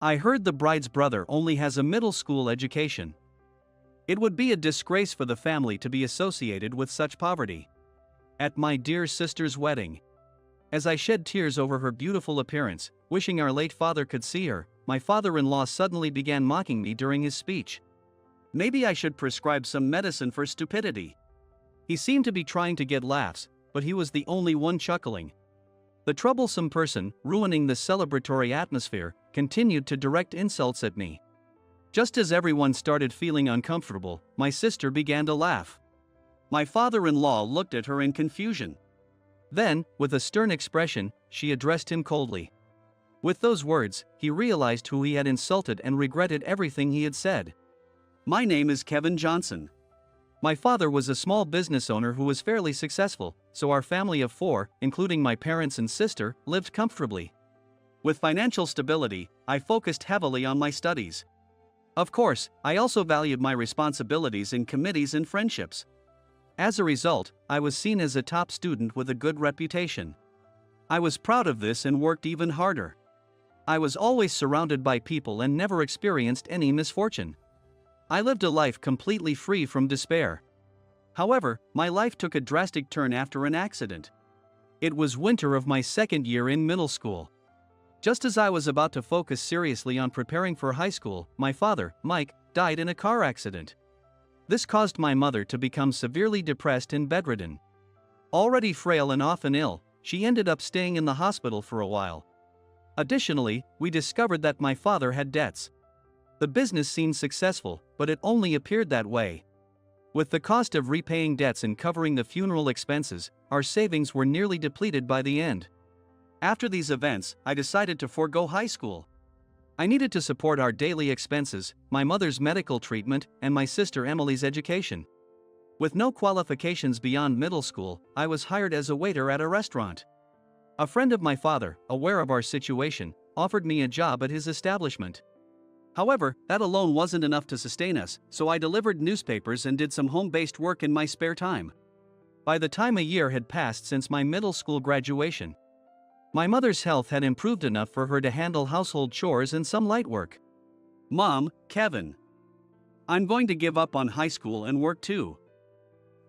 I heard the bride's brother only has a middle school education. It would be a disgrace for the family to be associated with such poverty. At my dear sister's wedding, as I shed tears over her beautiful appearance, wishing our late father could see her, my father-in-law suddenly began mocking me during his speech. Maybe I should prescribe some medicine for stupidity. He seemed to be trying to get laughs, but he was the only one chuckling. The troublesome person, ruining the celebratory atmosphere, continued to direct insults at me. Just as everyone started feeling uncomfortable, my sister began to laugh. My father-in-law looked at her in confusion. Then, with a stern expression, she addressed him coldly. With those words, he realized who he had insulted and regretted everything he had said. My name is Kevin Johnson. My father was a small business owner who was fairly successful, so our family of 4, including my parents and sister, lived comfortably. With financial stability, I focused heavily on my studies. Of course, I also valued my responsibilities in committees and friendships. As a result, I was seen as a top student with a good reputation. I was proud of this and worked even harder. I was always surrounded by people and never experienced any misfortune. I lived a life completely free from despair. However, my life took a drastic turn after an accident. It was winter of my second year in middle school. Just as I was about to focus seriously on preparing for high school, my father, Mike, died in a car accident. This caused my mother to become severely depressed and bedridden. Already frail and often ill, she ended up staying in the hospital for a while. Additionally, we discovered that my father had debts. The business seemed successful, but it only appeared that way. With the cost of repaying debts and covering the funeral expenses, our savings were nearly depleted by the end. After these events, I decided to forego high school. I needed to support our daily expenses, my mother's medical treatment, and my sister Emily's education. With no qualifications beyond middle school, I was hired as a waiter at a restaurant. A friend of my father, aware of our situation, offered me a job at his establishment. However, that alone wasn't enough to sustain us, so I delivered newspapers and did some home-based work in my spare time. By the time a year had passed since my middle school graduation, my mother's health had improved enough for her to handle household chores and some light work. Mom, Kevin, I'm going to give up on high school and work too.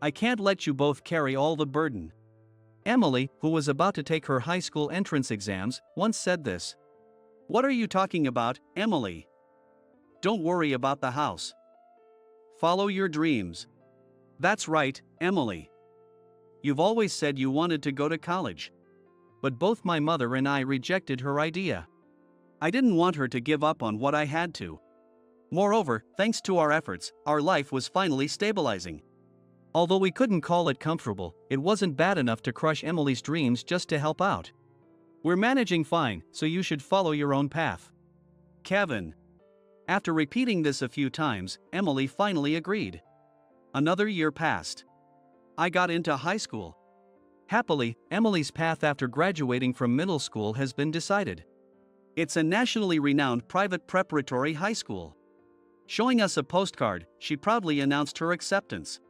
I can't let you both carry all the burden. Emily, who was about to take her high school entrance exams, once said this. What are you talking about, Emily? Don't worry about the house. Follow your dreams. That's right, Emily. You've always said you wanted to go to college. But both my mother and I rejected her idea. I didn't want her to give up on what I had to. Moreover, thanks to our efforts, our life was finally stabilizing. Although we couldn't call it comfortable, it wasn't bad enough to crush Emily's dreams just to help out. We're managing fine, so you should follow your own path. Kevin. After repeating this a few times, Emily finally agreed. Another year passed. I got into high school. Happily, Emily's path after graduating from middle school has been decided. It's a nationally renowned private preparatory high school. Showing us a postcard, she proudly announced her acceptance.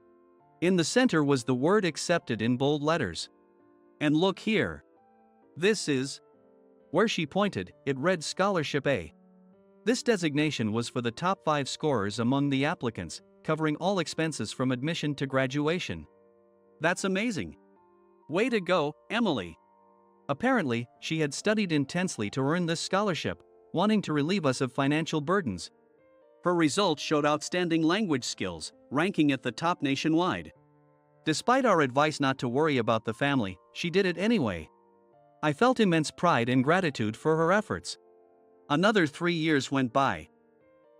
In the center was the word accepted in bold letters. And look here. This is. Where she pointed, it read Scholarship A. This designation was for the top 5 scorers among the applicants, covering all expenses from admission to graduation. That's amazing. Way to go, Emily. Apparently, she had studied intensely to earn this scholarship, wanting to relieve us of financial burdens. Her results showed outstanding language skills, ranking at the top nationwide. Despite our advice not to worry about the family, she did it anyway. I felt immense pride and gratitude for her efforts. Another 3 years went by.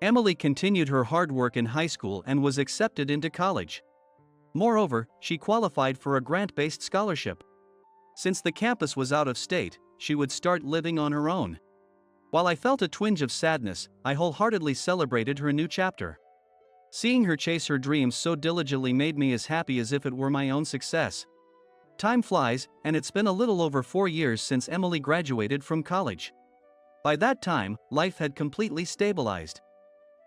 Emily continued her hard work in high school and was accepted into college. Moreover, she qualified for a grant-based scholarship. Since the campus was out of state, she would start living on her own. While I felt a twinge of sadness, I wholeheartedly celebrated her new chapter. Seeing her chase her dreams so diligently made me as happy as if it were my own success. Time flies, and it's been a little over 4 years since Emily graduated from college. By that time, life had completely stabilized.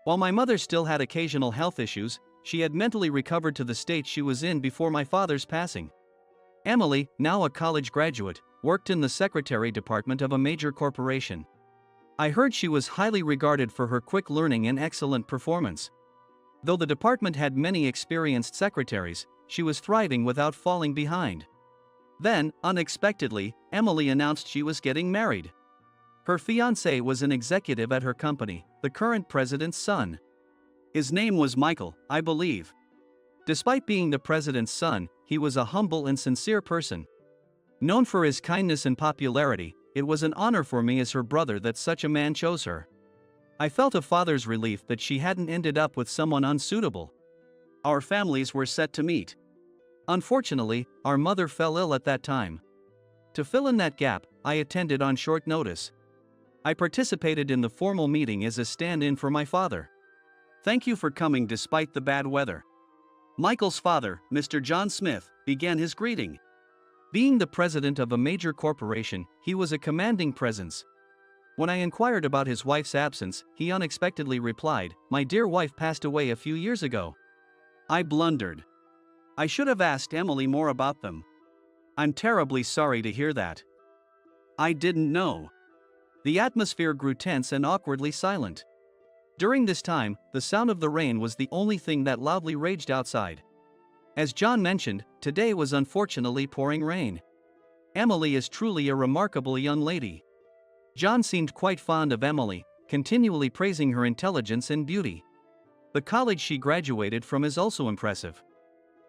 While my mother still had occasional health issues, she had mentally recovered to the state she was in before my father's passing. Emily, now a college graduate, worked in the secretary department of a major corporation. I heard she was highly regarded for her quick learning and excellent performance. Though the department had many experienced secretaries, she was thriving without falling behind. Then, unexpectedly, Emily announced she was getting married. Her fiancé was an executive at her company, the current president's son. His name was Michael, I believe. Despite being the president's son, he was a humble and sincere person. Known for his kindness and popularity, it was an honor for me as her brother that such a man chose her. I felt a father's relief that she hadn't ended up with someone unsuitable. Our families were set to meet. Unfortunately, our mother fell ill at that time. To fill in that gap, I attended on short notice. I participated in the formal meeting as a stand-in for my father. Thank you for coming despite the bad weather. Michael's father, Mr. John Smith, began his greeting. Being the president of a major corporation, he was a commanding presence. When I inquired about his wife's absence, he unexpectedly replied, "My dear wife passed away a few years ago." I blundered. I should have asked Emily more about them. I'm terribly sorry to hear that. I didn't know. The atmosphere grew tense and awkwardly silent. During this time, the sound of the rain was the only thing that loudly raged outside. As John mentioned, today was unfortunately pouring rain. Emily is truly a remarkable young lady. John seemed quite fond of Emily, continually praising her intelligence and beauty. The college she graduated from is also impressive.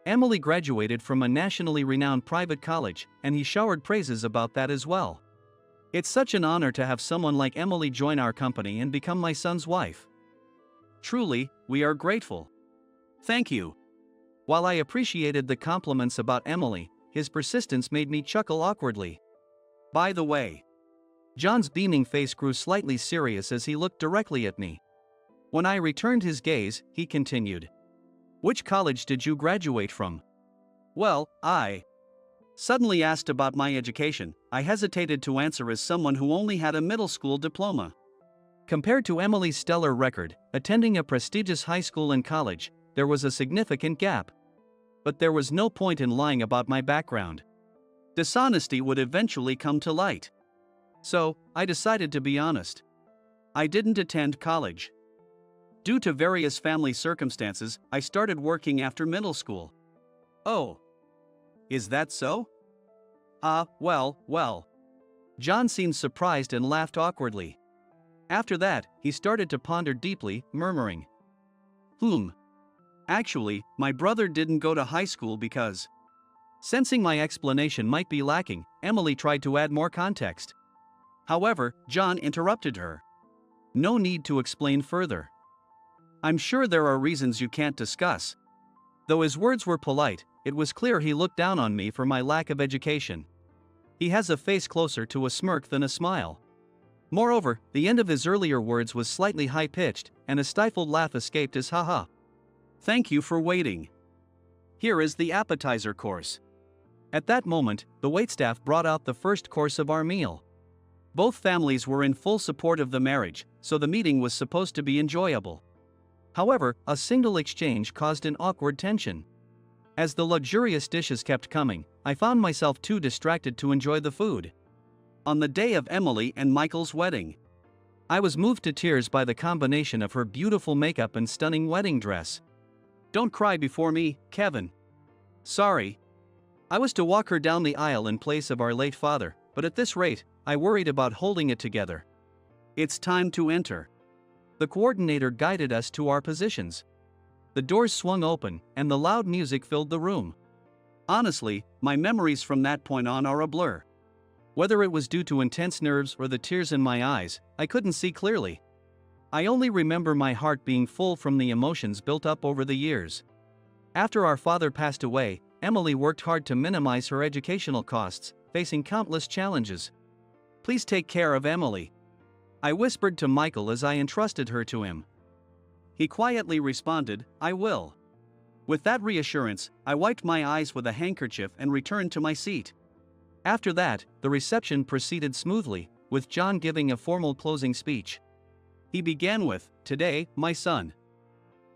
Emily graduated from a nationally renowned private college, and he showered praises about that as well. It's such an honor to have someone like Emily join our company and become my son's wife. Truly, we are grateful. Thank you. While I appreciated the compliments about Emily, his persistence made me chuckle awkwardly. By the way, John's beaming face grew slightly serious as he looked directly at me. When I returned his gaze, he continued. Which college did you graduate from? Well, I suddenly asked about my education. I hesitated to answer as someone who only had a middle school diploma. Compared to Emily's stellar record, attending a prestigious high school and college, there was a significant gap. But there was no point in lying about my background. Dishonesty would eventually come to light. So, I decided to be honest. I didn't attend college. Due to various family circumstances, I started working after middle school. Oh. Is that so? Well. John seemed surprised and laughed awkwardly. After that, he started to ponder deeply, murmuring. Actually, my brother didn't go to high school because... Sensing my explanation might be lacking, Emily tried to add more context. However, John interrupted her. No need to explain further. I'm sure there are reasons you can't discuss. Though his words were polite, it was clear he looked down on me for my lack of education. He has a face closer to a smirk than a smile. Moreover, the end of his earlier words was slightly high-pitched, and a stifled laugh escaped his ha-ha. Thank you for waiting. Here is the appetizer course. At that moment, the waitstaff brought out the first course of our meal. Both families were in full support of the marriage, so the meeting was supposed to be enjoyable. However, a single exchange caused an awkward tension. As the luxurious dishes kept coming, I found myself too distracted to enjoy the food. On the day of Emily and Michael's wedding, I was moved to tears by the combination of her beautiful makeup and stunning wedding dress. Don't cry before me, Kevin. Sorry. I was to walk her down the aisle in place of our late father, but at this rate, I worried about holding it together. It's time to enter. The coordinator guided us to our positions. The doors swung open, and the loud music filled the room. Honestly, my memories from that point on are a blur. Whether it was due to intense nerves or the tears in my eyes, I couldn't see clearly. I only remember my heart being full from the emotions built up over the years. After our father passed away, Emily worked hard to minimize her educational costs, facing countless challenges. Please take care of Emily. I whispered to Michael as I entrusted her to him. He quietly responded, I will. With that reassurance, I wiped my eyes with a handkerchief and returned to my seat. After that, the reception proceeded smoothly, with John giving a formal closing speech. He began with, "Today, my son,"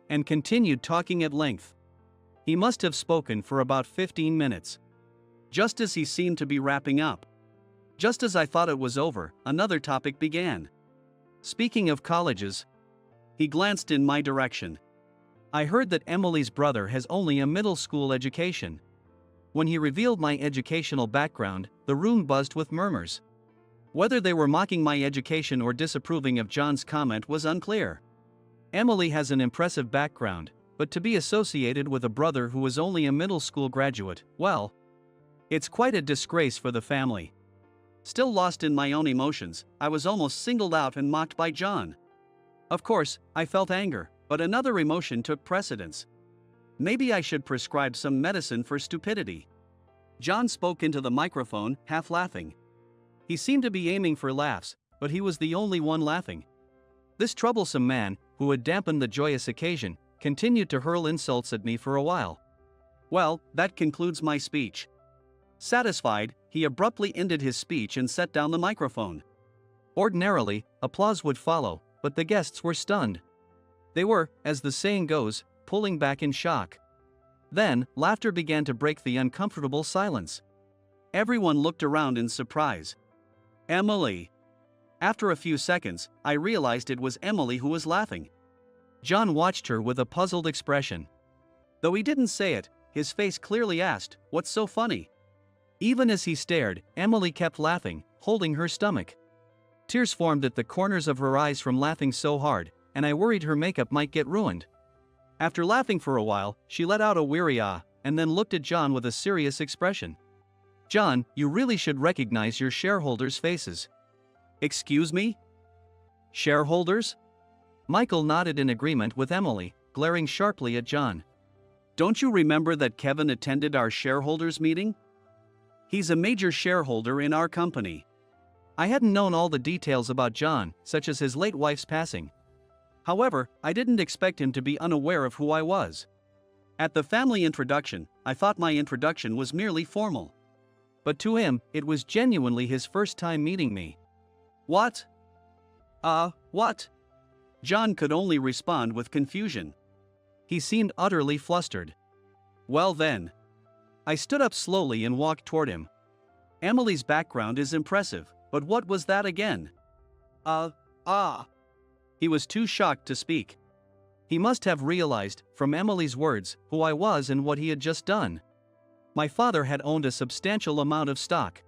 and continued talking at length. He must have spoken for about 15 minutes. Just as he seemed to be wrapping up. Just as I thought it was over, another topic began. Speaking of colleges, he glanced in my direction. I heard that Emily's brother has only a middle school education. When he revealed my educational background, the room buzzed with murmurs. Whether they were mocking my education or disapproving of John's comment was unclear. Emily has an impressive background, but to be associated with a brother who is only a middle school graduate, well, it's quite a disgrace for the family. Still lost in my own emotions, I was almost singled out and mocked by John. Of course, I felt anger, but another emotion took precedence. Maybe I should prescribe some medicine for stupidity. John spoke into the microphone, half laughing. He seemed to be aiming for laughs, but he was the only one laughing. This troublesome man, who had dampened the joyous occasion, continued to hurl insults at me for a while. Well, that concludes my speech. Satisfied, he abruptly ended his speech and set down the microphone. Ordinarily, applause would follow, but the guests were stunned. They were, as the saying goes, pulling back in shock. Then, laughter began to break the uncomfortable silence. Everyone looked around in surprise. Emily. After a few seconds, I realized it was Emily who was laughing. John watched her with a puzzled expression. Though he didn't say it, his face clearly asked, "What's so funny?" Even as he stared, Emily kept laughing, holding her stomach. Tears formed at the corners of her eyes from laughing so hard, and I worried her makeup might get ruined. After laughing for a while, she let out a weary ah, and then looked at John with a serious expression. "John, you really should recognize your shareholders' faces." "Excuse me? Shareholders?" Michael nodded in agreement with Emily, glaring sharply at John. "Don't you remember that Kevin attended our shareholders' meeting? He's a major shareholder in our company." I hadn't known all the details about John, such as his late wife's passing. However, I didn't expect him to be unaware of who I was. At the family introduction, I thought my introduction was merely formal. But to him, it was genuinely his first time meeting me. What? What? John could only respond with confusion. He seemed utterly flustered. Well then. I stood up slowly and walked toward him. Emily's background is impressive, but what was that again? He was too shocked to speak. He must have realized, from Emily's words, who I was and what he had just done. My father had owned a substantial amount of stock.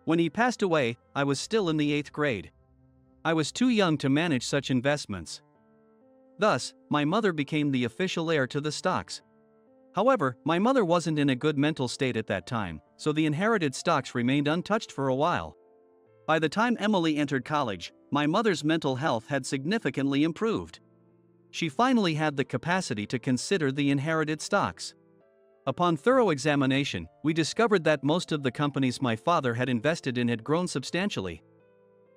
When he passed away, I was still in the 8th grade. I was too young to manage such investments. Thus, my mother became the official heir to the stocks. However, my mother wasn't in a good mental state at that time, so the inherited stocks remained untouched for a while. By the time Emily entered college, my mother's mental health had significantly improved. She finally had the capacity to consider the inherited stocks. Upon thorough examination, we discovered that most of the companies my father had invested in had grown substantially,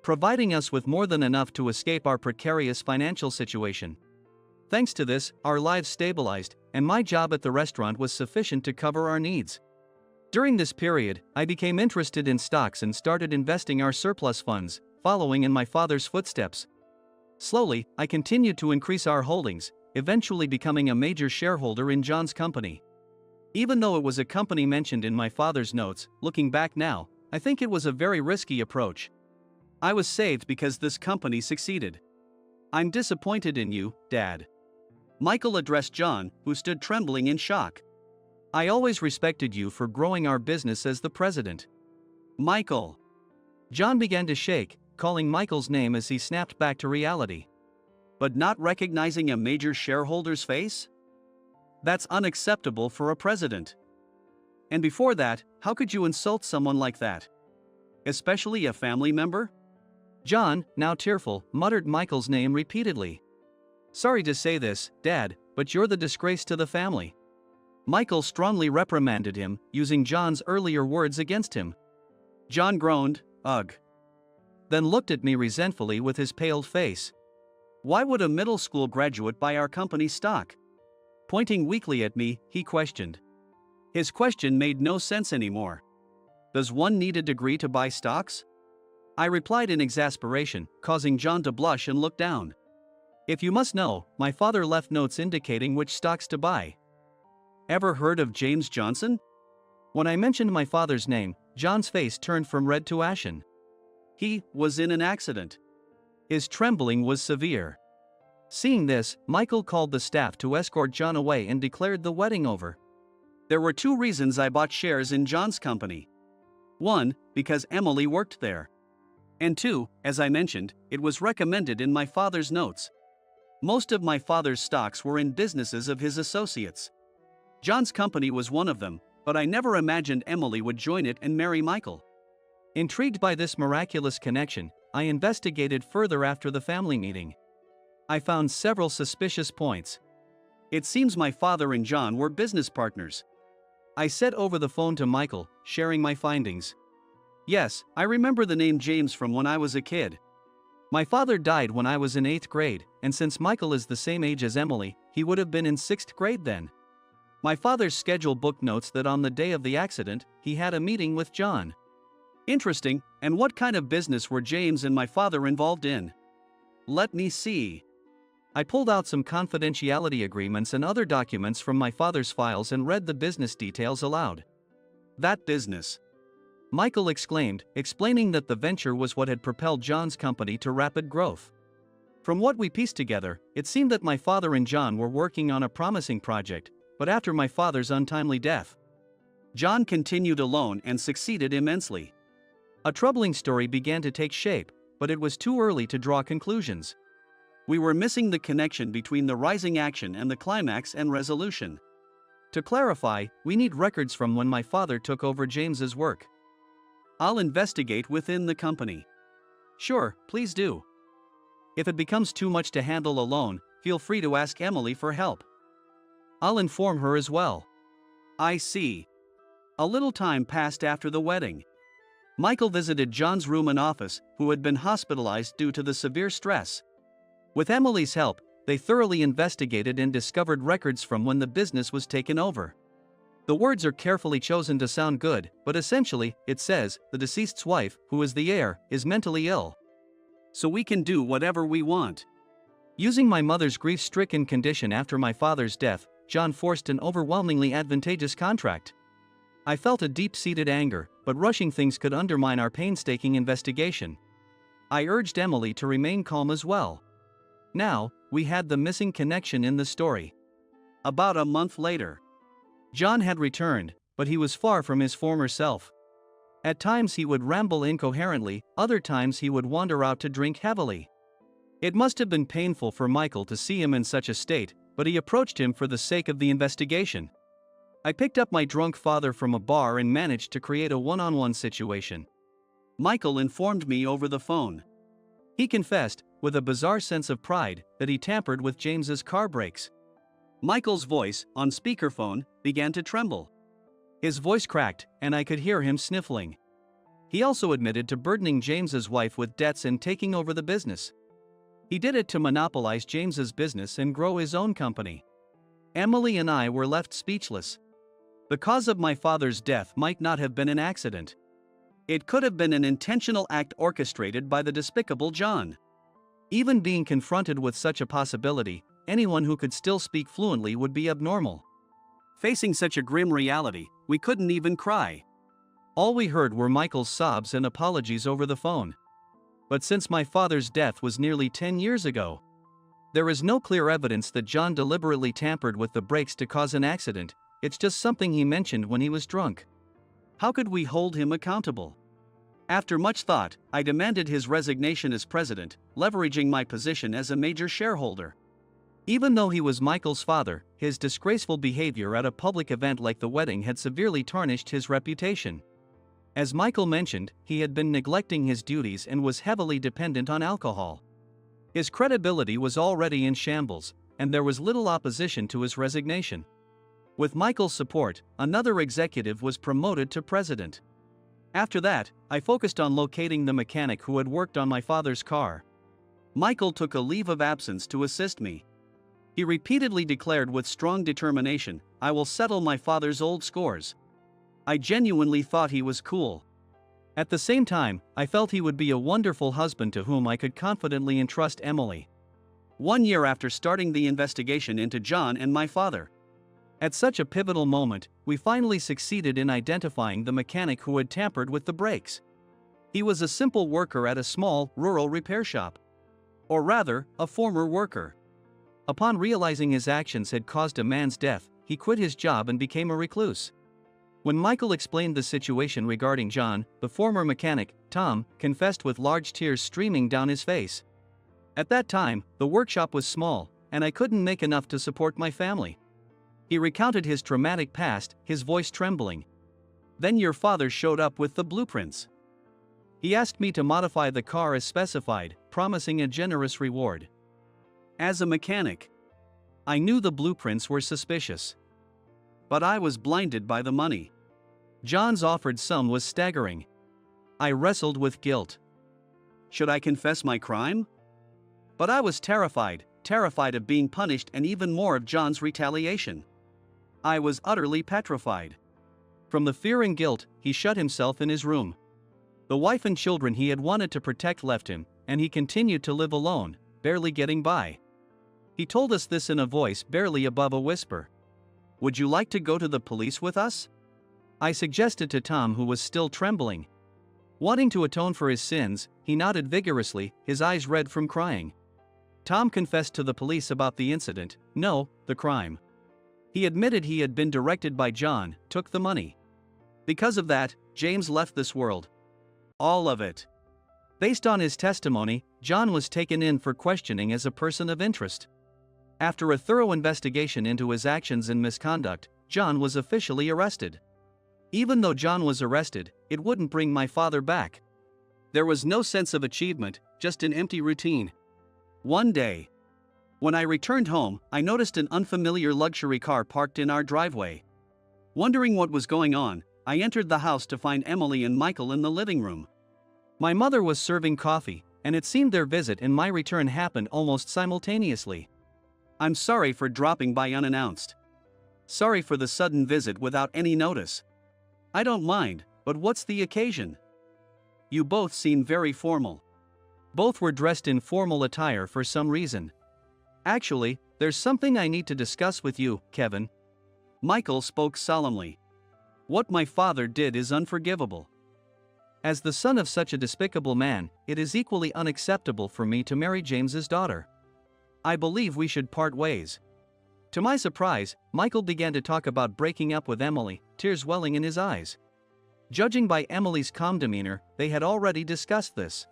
providing us with more than enough to escape our precarious financial situation. Thanks to this, our lives stabilized, and my job at the restaurant was sufficient to cover our needs. During this period, I became interested in stocks and started investing our surplus funds, following in my father's footsteps. Slowly, I continued to increase our holdings, eventually becoming a major shareholder in John's company. Even though it was a company mentioned in my father's notes, looking back now, I think it was a very risky approach. I was saved because this company succeeded. I'm disappointed in you, Dad. Michael addressed John, who stood trembling in shock. I always respected you for growing our business as the president. Michael. John began to shake, calling Michael's name as he snapped back to reality. But not recognizing a major shareholder's face? That's unacceptable for a president. And before that, how could you insult someone like that? Especially a family member? John, now tearful, muttered Michael's name repeatedly. Sorry to say this, Dad, but you're the disgrace to the family. Michael strongly reprimanded him, using John's earlier words against him. John groaned, ugh. Then looked at me resentfully with his paled face. Why would a middle school graduate buy our company's stock? Pointing weakly at me, he questioned. His question made no sense anymore. Does one need a degree to buy stocks? I replied in exasperation, causing John to blush and look down. If you must know, my father left notes indicating which stocks to buy. Ever heard of James Johnson? When I mentioned my father's name, John's face turned from red to ashen. He was in an accident. His trembling was severe. Seeing this, Michael called the staff to escort John away and declared the wedding over. There were two reasons I bought shares in John's company. One, because Emily worked there. And two, as I mentioned, it was recommended in my father's notes. Most of my father's stocks were in businesses of his associates. John's company was one of them, but I never imagined Emily would join it and marry Michael. Intrigued by this miraculous connection, I investigated further after the family meeting. I found several suspicious points. It seems my father and John were business partners. I said over the phone to Michael, sharing my findings. Yes, I remember the name James from when I was a kid. My father died when I was in 8th grade, and since Michael is the same age as Emily, he would have been in 6th grade then. My father's schedule book notes that on the day of the accident, he had a meeting with John. Interesting, and what kind of business were James and my father involved in? Let me see. I pulled out some confidentiality agreements and other documents from my father's files and read the business details aloud. That business, Michael exclaimed, explaining that the venture was what had propelled John's company to rapid growth. From what we pieced together, it seemed that my father and John were working on a promising project, but after my father's untimely death, John continued alone and succeeded immensely. A troubling story began to take shape, but it was too early to draw conclusions. We were missing the connection between the rising action and the climax and resolution. To clarify, we need records from when my father took over James's work. I'll investigate within the company. Sure, please do. If it becomes too much to handle alone, feel free to ask Emily for help. I'll inform her as well. I see. A little time passed after the wedding. Michael visited John's room and office, who had been hospitalized due to the severe stress. With Emily's help, they thoroughly investigated and discovered records from when the business was taken over. The words are carefully chosen to sound good, but essentially, it says, the deceased's wife, who is the heir, is mentally ill. So we can do whatever we want. Using my mother's grief-stricken condition after my father's death, John forced an overwhelmingly advantageous contract. I felt a deep-seated anger, but rushing things could undermine our painstaking investigation. I urged Emily to remain calm as well. Now, we had the missing connection in the story. About a month later, John had returned, but he was far from his former self. At times he would ramble incoherently, other times he would wander out to drink heavily. It must have been painful for Michael to see him in such a state, but he approached him for the sake of the investigation. I picked up my drunk father from a bar and managed to create a one-on-one situation. Michael informed me over the phone. He confessed, with a bizarre sense of pride, that he tampered with James's car brakes. Michael's voice, on speakerphone, began to tremble. His voice cracked, and I could hear him sniffling. He also admitted to burdening James's wife with debts and taking over the business. He did it to monopolize James's business and grow his own company. Emily and I were left speechless. The cause of my father's death might not have been an accident. It could have been an intentional act orchestrated by the despicable John. Even being confronted with such a possibility, anyone who could still speak fluently would be abnormal. Facing such a grim reality, we couldn't even cry. All we heard were Michael's sobs and apologies over the phone. But since my father's death was nearly 10 years ago, there is no clear evidence that John deliberately tampered with the brakes to cause an accident. It's just something he mentioned when he was drunk. How could we hold him accountable? After much thought, I demanded his resignation as president, leveraging my position as a major shareholder. Even though he was Michael's father, his disgraceful behavior at a public event like the wedding had severely tarnished his reputation. As Michael mentioned, he had been neglecting his duties and was heavily dependent on alcohol. His credibility was already in shambles, and there was little opposition to his resignation. With Michael's support, another executive was promoted to president. After that, I focused on locating the mechanic who had worked on my father's car. Michael took a leave of absence to assist me. He repeatedly declared with strong determination, "I will settle my father's old scores." I genuinely thought he was cool. At the same time, I felt he would be a wonderful husband to whom I could confidently entrust Emily. 1 year after starting the investigation into John and my father, at such a pivotal moment, we finally succeeded in identifying the mechanic who had tampered with the brakes. He was a simple worker at a small, rural repair shop. Or rather, a former worker. Upon realizing his actions had caused a man's death, he quit his job and became a recluse. When Michael explained the situation regarding John, the former mechanic, Tom, confessed with large tears streaming down his face. At that time, the workshop was small, and I couldn't make enough to support my family. He recounted his traumatic past, his voice trembling. Then your father showed up with the blueprints. He asked me to modify the car as specified, promising a generous reward. As a mechanic, I knew the blueprints were suspicious. But I was blinded by the money. John's offered sum was staggering. I wrestled with guilt. Should I confess my crime? But I was terrified of being punished and even more of John's retaliation. I was utterly petrified. From the fear and guilt, he shut himself in his room. The wife and children he had wanted to protect left him, and he continued to live alone, barely getting by. He told us this in a voice barely above a whisper. Would you like to go to the police with us? I suggested to Tom, who was still trembling. Wanting to atone for his sins, he nodded vigorously, his eyes red from crying. Tom confessed to the police about the incident, no, the crime. He admitted he had been directed by John, took the money. Because of that, James left this world. All of it. Based on his testimony, John was taken in for questioning as a person of interest. After a thorough investigation into his actions and misconduct, John was officially arrested. Even though John was arrested, it wouldn't bring my father back. There was no sense of achievement, just an empty routine. One day, when I returned home, I noticed an unfamiliar luxury car parked in our driveway. Wondering what was going on, I entered the house to find Emily and Michael in the living room. My mother was serving coffee, and it seemed their visit and my return happened almost simultaneously. I'm sorry for dropping by unannounced. Sorry for the sudden visit without any notice. I don't mind, but what's the occasion? You both seem very formal. Both were dressed in formal attire for some reason. Actually, there's something I need to discuss with you, Kevin. Michael spoke solemnly. What my father did is unforgivable. As the son of such a despicable man, it is equally unacceptable for me to marry James's daughter. I believe we should part ways. To my surprise, Michael began to talk about breaking up with Emily, tears welling in his eyes. Judging by Emily's calm demeanor, they had already discussed this.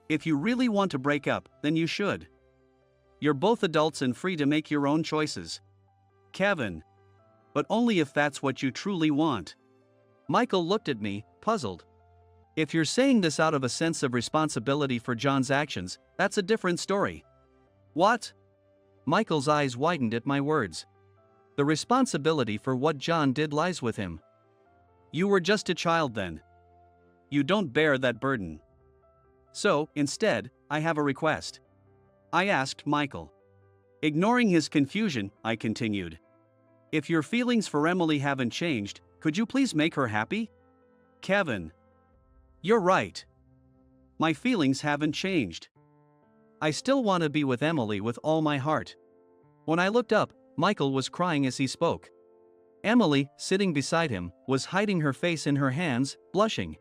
If you really want to break up, then you should. You're both adults and free to make your own choices. Kevin. But only if that's what you truly want. Michael looked at me, puzzled. If you're saying this out of a sense of responsibility for John's actions, that's a different story. What? Michael's eyes widened at my words. The responsibility for what John did lies with him. You were just a child then. You don't bear that burden. So, instead, I have a request. I asked Michael. Ignoring his confusion, I continued. If your feelings for Emily haven't changed, could you please make her happy? Kevin. You're right. My feelings haven't changed. I still want to be with Emily with all my heart. When I looked up, Michael was crying as he spoke. Emily, sitting beside him, was hiding her face in her hands, blushing.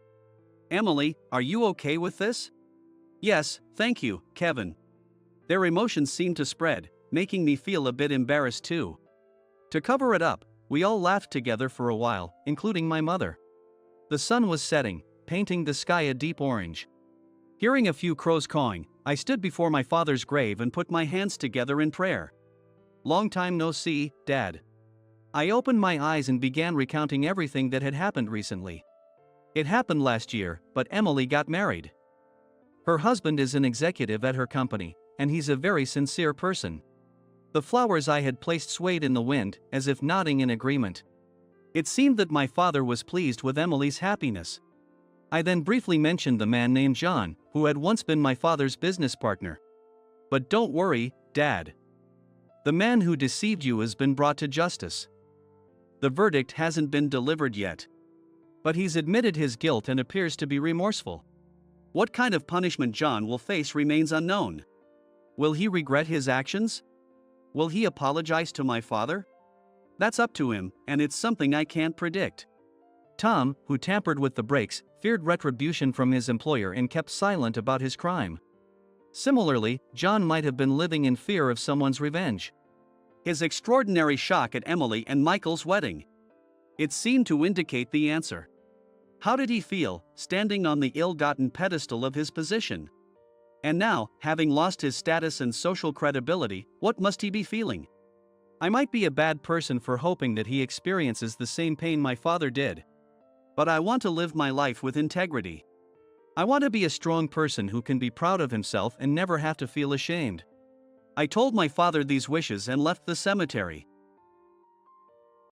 Emily, are you okay with this? Yes, thank you, Kevin. Their emotions seemed to spread, making me feel a bit embarrassed too. To cover it up, we all laughed together for a while, including my mother. The sun was setting, painting the sky a deep orange. Hearing a few crows cawing, I stood before my father's grave and put my hands together in prayer. Long time no see, Dad. I opened my eyes and began recounting everything that had happened recently. It happened last year, but Emily got married. Her husband is an executive at her company, and he's a very sincere person. The flowers I had placed swayed in the wind, as if nodding in agreement. It seemed that my father was pleased with Emily's happiness. I then briefly mentioned the man named John, who had once been my father's business partner. But don't worry, Dad. The man who deceived you has been brought to justice. The verdict hasn't been delivered yet. But he's admitted his guilt and appears to be remorseful. What kind of punishment John will face remains unknown. Will he regret his actions? Will he apologize to my father? That's up to him, and it's something I can't predict. Tom, who tampered with the brakes, feared retribution from his employer and kept silent about his crime. Similarly, John might have been living in fear of someone's revenge. His extraordinary shock at Emily and Michael's wedding. It seemed to indicate the answer. How did he feel, standing on the ill-gotten pedestal of his position? And now, having lost his status and social credibility, what must he be feeling? I might be a bad person for hoping that he experiences the same pain my father did. But I want to live my life with integrity. I want to be a strong person who can be proud of himself and never have to feel ashamed. I told my father these wishes and left the cemetery.